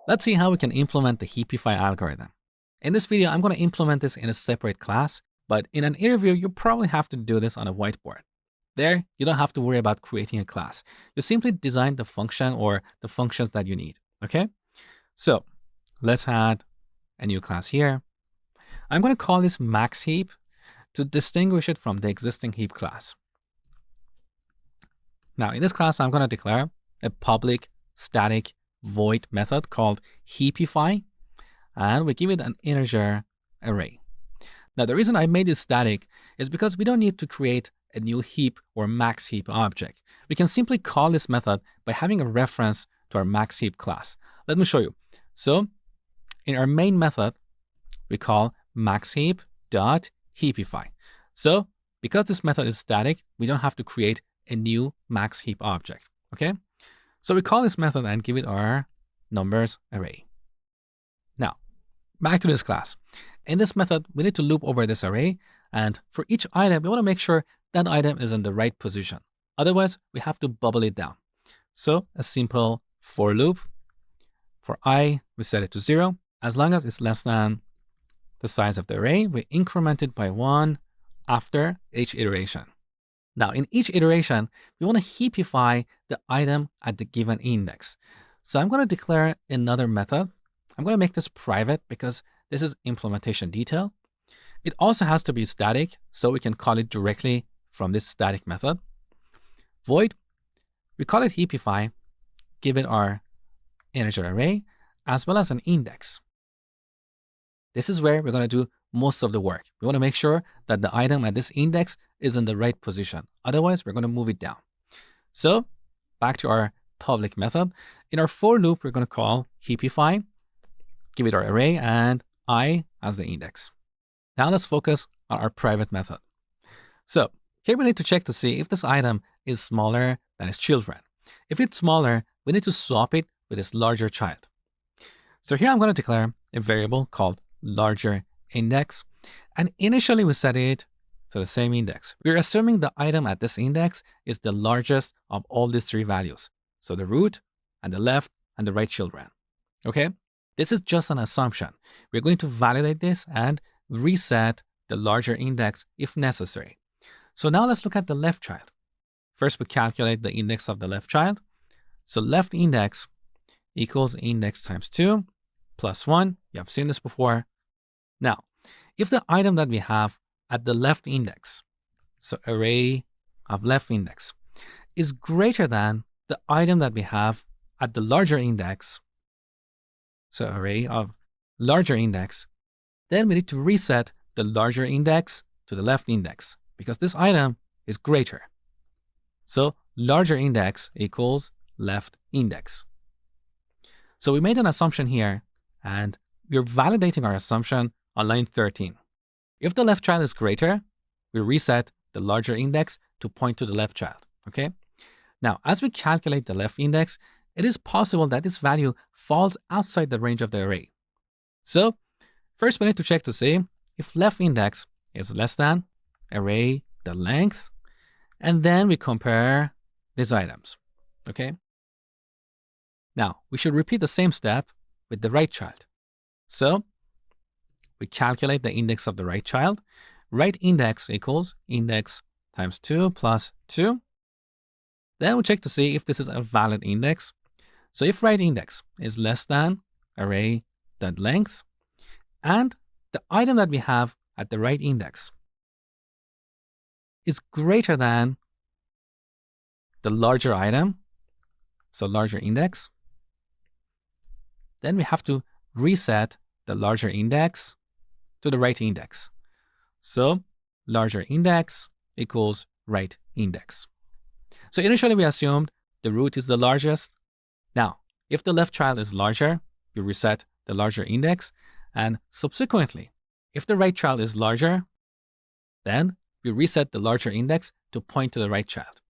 Let's see how we can implement the Heapify algorithm. In this video, I'm going to implement this in a separate class, but in an interview, you probably have to do this on a whiteboard. There, you don't have to worry about creating a class. You simply design the function or the functions that you need, okay? So let's add a new class here. I'm going to call this max heap to distinguish it from the existing heap class. Now, in this class, I'm going to declare a public static void method called Heapify, and we give it an integer array. Now, the reason I made it static is because we don't need to create a new heap or max heap object. We can simply call this method by having a reference to our max heap class. Let me show you. So in our main method, we call maxheap.heapify. So because this method is static, we don't have to create a new max heap object, okay? So we call this method and give it our numbers array. Now, back to this class. In this method, we need to loop over this array, and for each item, we want to make sure that item is in the right position. Otherwise, we have to bubble it down. So a simple for loop. For I, we set it to 0. As long as it's less than the size of the array, we increment it by 1 after each iteration. Now, in each iteration, we want to heapify the item at the given index. So I'm going to declare another method. I'm going to make this private because this is implementation detail. It also has to be static, so we can call it directly from this static method. Void, we call it heapify, give it our integer array, as well as an index. This is where we're going to do most of the work. We want to make sure that the item at this index is in the right position. Otherwise, we're going to move it down. So back to our public method. In our for loop, we're going to call heapify, give it our array, and I as the index. Now let's focus on our private method. So here we need to check to see if this item is smaller than its children. If it's smaller, we need to swap it with its larger child. So here I'm going to declare a variable called larger index. And initially we set it to the same index. We're assuming the item at this index is the largest of all these three values. So the root and the left and the right children. Okay? This is just an assumption. We're going to validate this and reset the larger index if necessary. So now let's look at the left child. First, we calculate the index of the left child. So left index equals index times 2 plus 1. You have seen this before. Now, if the item that we have at the left index, so array of left index, is greater than the item that we have at the larger index, so array of larger index, then we need to reset the larger index to the left index because this item is greater. So larger index equals left index. So we made an assumption here, and we're validating our assumption on line 13. If the left child is greater, we reset the larger index to point to the left child, okay? Now, as we calculate the left index, it is possible that this value falls outside the range of the array. So first we need to check to see if left index is less than array the length, and then we compare these items, okay? Now, we should repeat the same step with the right child. So we calculate the index of the right child. Right index equals index times 2 plus 2. Then we check to see if this is a valid index. So if right index is less than array.length, and the item that we have at the right index is greater than the larger item, so larger index, then we have to reset the larger index to the right index. So larger index equals right index. So initially we assumed the root is the largest. Now, if the left child is larger, we reset the larger index. And subsequently, if the right child is larger, then we reset the larger index to point to the right child.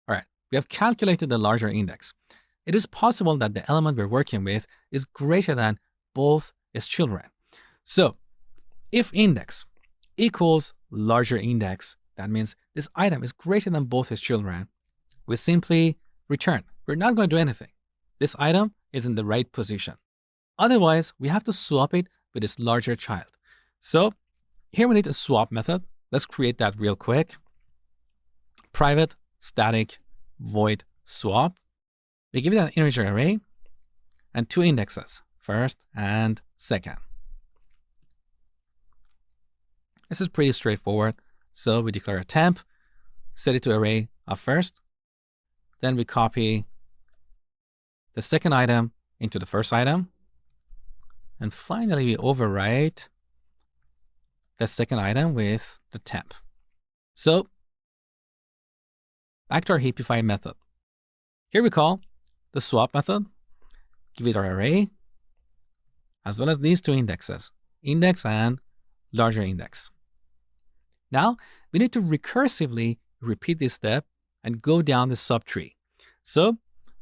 All right, we have calculated the larger index. It is possible that the element we're working with is greater than both its children. So if index equals larger index, that means this item is greater than both its children. We simply return. We're not going to do anything. This item is in the right position. Otherwise, we have to swap it with this larger child. So here we need a swap method. Let's create that real quick. Private static void swap. We give it an integer array and 2 indexes, first and second. This is pretty straightforward. So we declare a temp, set it to array of first. Then we copy the second item into the first item. And finally, we overwrite the second item with the temp. So back to our Heapify method. Here we call the swap method, give it our array, as well as these 2 indexes, index and larger index. Now, we need to recursively repeat this step and go down the subtree. So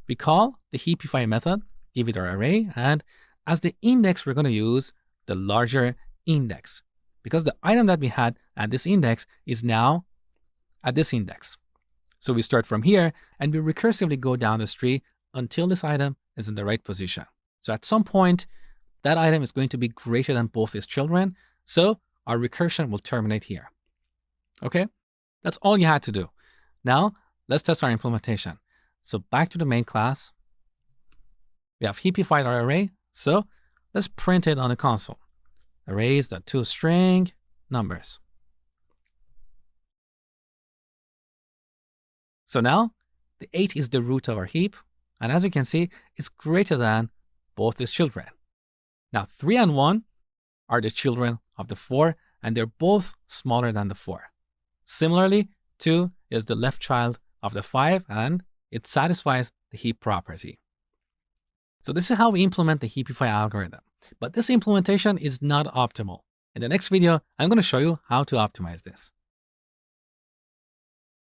we call the Heapify method, give it our array, and as the index, we're going to use the larger index because the item that we had at this index is now at this index. So we start from here and we recursively go down this tree until this item is in the right position. So at some point, that item is going to be greater than both its children. So our recursion will terminate here. Okay, that's all you had to do. Now let's test our implementation. So back to the main class. We have heapified our array. So let's print it on the console. Arrays the 2 string numbers. So now the 8 is the root of our heap. And as you can see, it's greater than both its children. Now 3 and 1 are the children of the 4, and they're both smaller than the 4. Similarly, 2 is the left child of the 5, and it satisfies the heap property. So this is how we implement the Heapify algorithm. But this implementation is not optimal. In the next video, I'm going to show you how to optimize this.